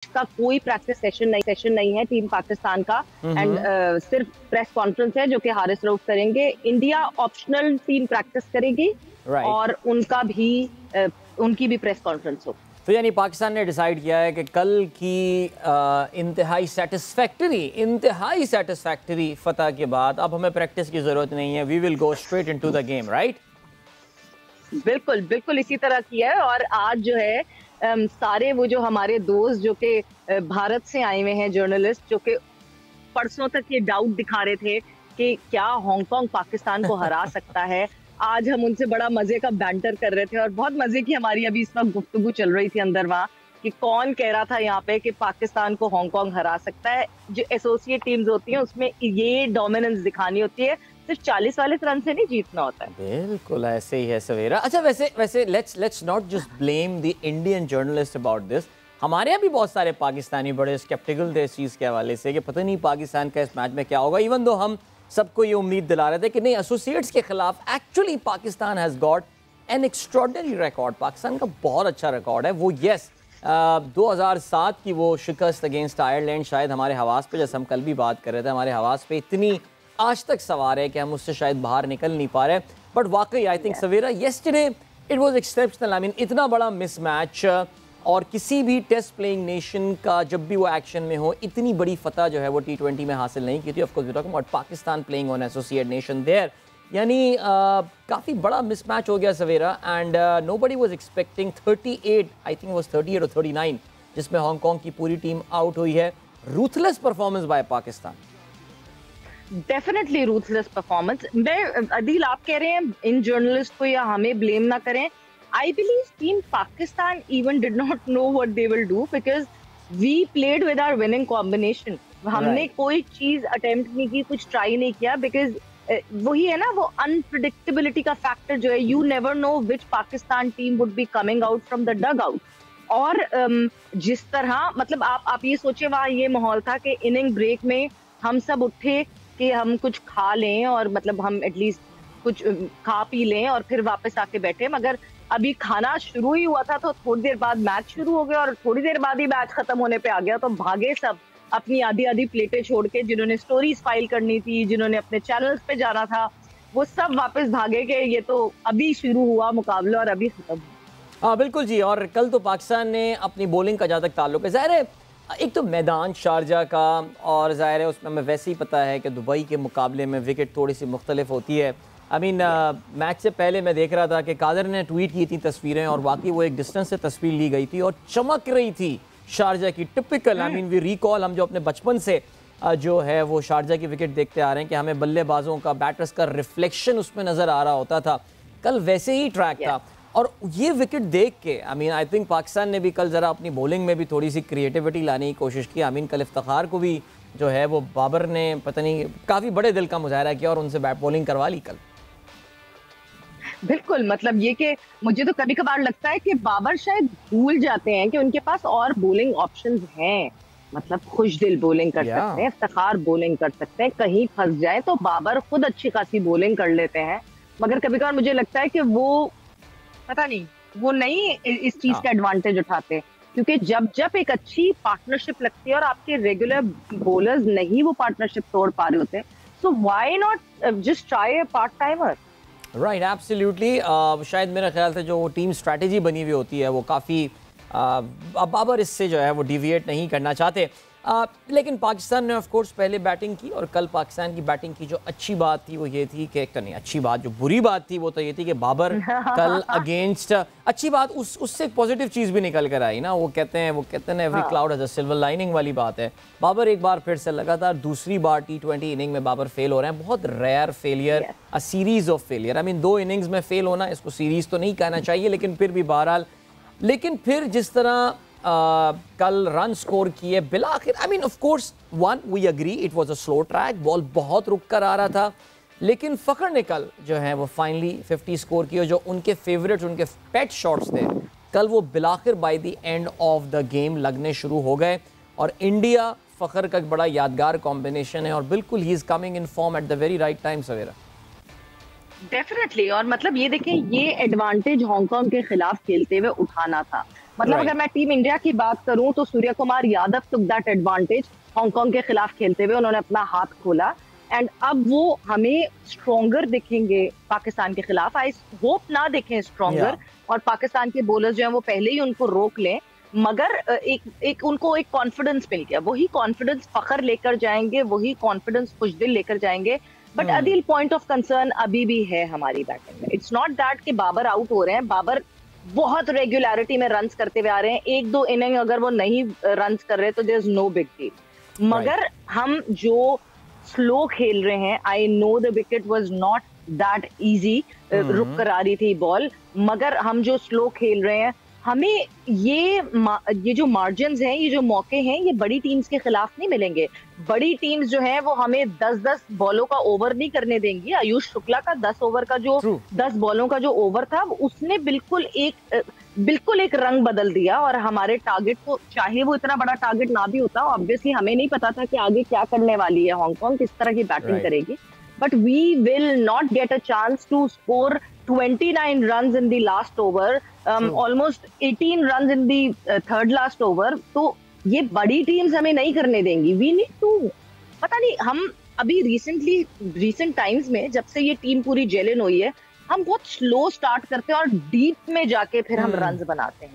का कोई practice session नहीं है टीम पाकिस्तान का, एंड सिर्फ प्रेस कॉन्फ्रेंस है जो कि हारिस रऊफ करेंगे। इंडिया ऑप्शनल टीम प्रैक्टिस करेगी और उनकी भी प्रेस कॉन्फ्रेंस हो। तो यानी पाकिस्तान ने डिसाइड किया है कि कल की इंतहाई सेटिस्फैक्टरी फतह के बाद अब हमें प्रैक्टिस की जरूरत नहीं है, we will go straight into the game, right? बिल्कुल बिल्कुल इसी तरह किया है। और आज जो है सारे वो जो हमारे दोस्त जो कि भारत से आए हुए हैं जर्नलिस्ट, जो कि परसों तक ये डाउट दिखा रहे थे कि क्या हांगकांग पाकिस्तान को हरा सकता है, आज हम उनसे बड़ा मजे का बैंटर कर रहे थे और बहुत मजे की हमारी अभी इस वक्त गुफ्तगू चल रही थी अंदर वहाँ कि कौन कह रहा था यहाँ पे कि पाकिस्तान को हांगकांग हरा सकता है। जो एसोसिएट टीम्स होती हैं उसमें ये डोमिनेंस दिखानी होती है, सिर्फ 40-40 रन से नहीं जीतना होता है। बिल्कुल ऐसे ही है सवेरा। अच्छा वैसे let's not just blame the Indian journalist about this. हमारे यहाँ भी बहुत सारे पाकिस्तानी बड़े स्केप्टिकल थे इस चीज़ के हवाले से कि पता नहीं पाकिस्तान का इस मैच में क्या होगा, इवन दो हम सबको ये उम्मीद दिला रहे थे कि नहीं एसोसिएट्स के खिलाफ actually Pakistan has got an extraordinary record. Pakistan का बहुत अच्छा रिकॉर्ड है वो। यस 2007 की वो शिकस्त अगेंस्ट आयरलैंड शायद हमारे हवास पे, जैसे हम कल भी बात कर रहे थे, हमारे हवास पे इतनी आज तक सवार है कि हम उससे शायद बाहर निकल नहीं पा रहे। बट वाकई I think Savera yesterday it was exceptional. I mean इतना बड़ा मिसमैच और किसी भी टेस्ट प्लेइंग नेशन का जब भी वो एक्शन में हो इतनी बड़ी फतह जो है वो T20 में हासिल नहीं की थी। Of course we talking about Pakistan playing on associate nation there. यानी काफ़ी बड़ा मिसमैच हो गया सवेरा and nobody was expecting 38 I think was 38 और 39 जिसमें हांगकांग की पूरी टीम आउट हुई है। Ruthless performance by Pakistan, definitely ruthless performance. मैं अदील आप कह रहे हैं इन जर्नलिस्ट को या हमें ब्लेम ना करें, I believe team Pakistan even did not know what they will do because we played with our winning combination. हमने कोई चीज अटेम्प्ट नहीं की, कुछ ट्राई नहीं किया बिकॉज वही है ना वो अनप्रिडिक्टेबिलिटी का फैक्टर जो है, you never know which Pakistan team would be coming out from the dugout. और जिस तरह मतलब आप ये सोचे वहाँ ये माहौल था कि इनिंग ब्रेक में हम सब उठे कि हम कुछ खा लें और मतलब हम एटलीस्ट कुछ खा पी लें और फिर वापस आके बैठे, मगर अभी खाना शुरू ही हुआ था तो थोड़ी देर बाद मैच शुरू हो गया और थोड़ी देर बाद ही मैच खत्म होने पे आ गया। तो भागे सब अपनी आधी प्लेटें छोड़ के, जिन्होंने स्टोरीज फाइल करनी थी, जिन्होंने अपने चैनल्स पे जाना था, वो सब वापस भागे कि ये तो अभी शुरू हुआ मुकाबला और अभी खत्म हुआ। हाँ बिल्कुल जी। और कल तो पाकिस्तान ने अपनी बॉलिंग का जहाँ तक ताल्लुक है, ज़ाहिर है एक तो मैदान शारजा का और ज़ाहिर है उसमें हमें वैसे ही पता है कि दुबई के मुकाबले में विकेट थोड़ी सी मुख्तलिफ होती है। आई मीन मैच से पहले मैं देख रहा था कि कादर ने ट्वीट की थी तस्वीरें और वाकई वो एक डिस्टेंस से तस्वीर ली गई थी और चमक रही थी शारजा की, typical. I mean we recall, हम जो अपने बचपन से जो है वो शारजा की विकेट देखते आ रहे हैं कि हमें बल्लेबाजों का, बैटर्स का रिफ्लेक्शन उसमें नज़र आ रहा होता था। कल वैसे ही ट्रैक था और ये विकेट देख के I mean I think Pakistan ने भी कल ज़रा अपनी बॉलिंग में भी थोड़ी सी क्रिएटिविटी लाने की कोशिश की। आई मीन कल इफ्तिखार को भी जो है वो बाबर ने पता नहीं काफ़ी बड़े दिल का मुजाहरा किया और उनसे बैट बॉलिंग करवा ली कल। बिल्कुल, मतलब ये कि मुझे तो कभी कभार लगता है कि बाबर शायद भूल जाते हैं कि उनके पास और बॉलिंग ऑप्शंस हैं। मतलब खुशदिल बॉलिंग कर सकते हैं, इफ्तिखार बॉलिंग कर सकते हैं, कहीं फंस जाए तो बाबर खुद अच्छी खासी बॉलिंग कर लेते हैं। मगर कभी कभार मुझे लगता है कि वो पता नहीं वो नहीं इस चीज का एडवांटेज उठाते, क्योंकि जब एक अच्छी पार्टनरशिप लगती है और आपके रेगुलर बॉलर्स नहीं वो पार्टनरशिप तोड़ पा रहे होते, so why not just try a part timer. Right, absolutely. शायद मेरे ख्याल से जो टीम स्ट्रैटेजी बनी हुई होती है वो काफ़ी बाबर इससे जो है वो डिविएट नहीं करना चाहते। लेकिन पाकिस्तान ने ऑफ कोर्स पहले बैटिंग की और कल पाकिस्तान की बैटिंग की जो अच्छी बात थी वो ये थी कि एक तो नहीं अच्छी बात, जो बुरी बात थी वो तो ये थी कि बाबर कल अगेंस्ट, अच्छी बात उससे एक पॉजिटिव चीज़ भी निकल कर आई ना। वो कहते हैं ना every cloud has a silver lining वाली बात है। बाबर एक बार फिर से लगातार दूसरी बार T20 इनिंग में बाबर फेल हो रहे हैं। बहुत rare failure, a series of failure. I mean 2 innings में फेल होना, इसको सीरीज तो नहीं कहना चाहिए लेकिन फिर भी बहरहाल, लेकिन फिर जिस तरह कल रन स्कोर किए बिलाखिर, I mean of course one we agree it was a slow track, ball बहुत रुक कर आ रहा था, लेकिन फ़खर ने कल जो है वो फाइनली 50 स्कोर किए। जो उनके फेवरेट्स, उनके पेट शॉट्स थे कल, वो बिलाखिर by the end of the game लगने शुरू हो गए। और इंडिया फ़खर का एक बड़ा यादगार कॉम्बिनेशन है और बिल्कुल he is coming in form at the very right time Savera. Definitely. और मतलब ये देखिए, ये एडवांटेज हांगकांग के खिलाफ खेलते हुए उठाना था। मतलब Right. अगर मैं टीम इंडिया की बात करूं तो Surya Kumar Yadav took that advantage, Hong Kong के खिलाफ खेलते हुए उन्होंने अपना हाथ खोला, एंड अब वो हमें स्ट्रॉन्गर दिखेंगे पाकिस्तान के खिलाफ। आई होप ना दिखें स्ट्रॉन्गर, और पाकिस्तान के बॉलर्स जो हैं वो पहले ही उनको रोक लें, मगर एक उनको एक कॉन्फिडेंस मिल गया, वही कॉन्फिडेंस फखर लेकर जाएंगे, वही कॉन्फिडेंस खुशदिल लेकर जाएंगे। But Adeel, point of concern अभी भी है हमारी बैटिंग में। इट्स नॉट दैट कि बाबर आउट हो रहे हैं, बाबर बहुत रेगुलरिटी में रन्स करते हुए आ रहे हैं, एक दो इनिंग अगर वो नहीं रन्स कर रहे तो there is no big deal. मगर हम जो स्लो खेल रहे हैं, I know the wicket was not that easy, रुक कर आ रही थी बॉल, मगर हम जो स्लो खेल रहे हैं, हमें ये जो मार्जिन्स हैं, ये जो मौके हैं, ये बड़ी टीम्स के खिलाफ नहीं मिलेंगे। बड़ी टीम्स जो हैं वो हमें 10-10 बॉलों का ओवर नहीं करने देंगी। आयुष शुक्ला का 10 ओवर का जो 10 बॉलों का जो ओवर था, उसने बिल्कुल एक रंग बदल दिया, और हमारे टारगेट को, चाहे वो इतना बड़ा टारगेट ना भी होता, ऑब्वियसली हमें नहीं पता था कि आगे क्या करने वाली है हांगकांग, किस तरह की बैटिंग करेगी, but we will not get a chance to score 29 runs in the last over, almost 18 runs in the third last over. तो ये बड़ी टीम्स हमें नहीं करने देंगी। We need to, पता नहीं, हम अभी recent times में जब से ये टीम पूरी जेल इन हुई है, हम बहुत स्लो स्टार्ट करते हैं और डीप में जाके फिर हम रन्स बनाते हैं।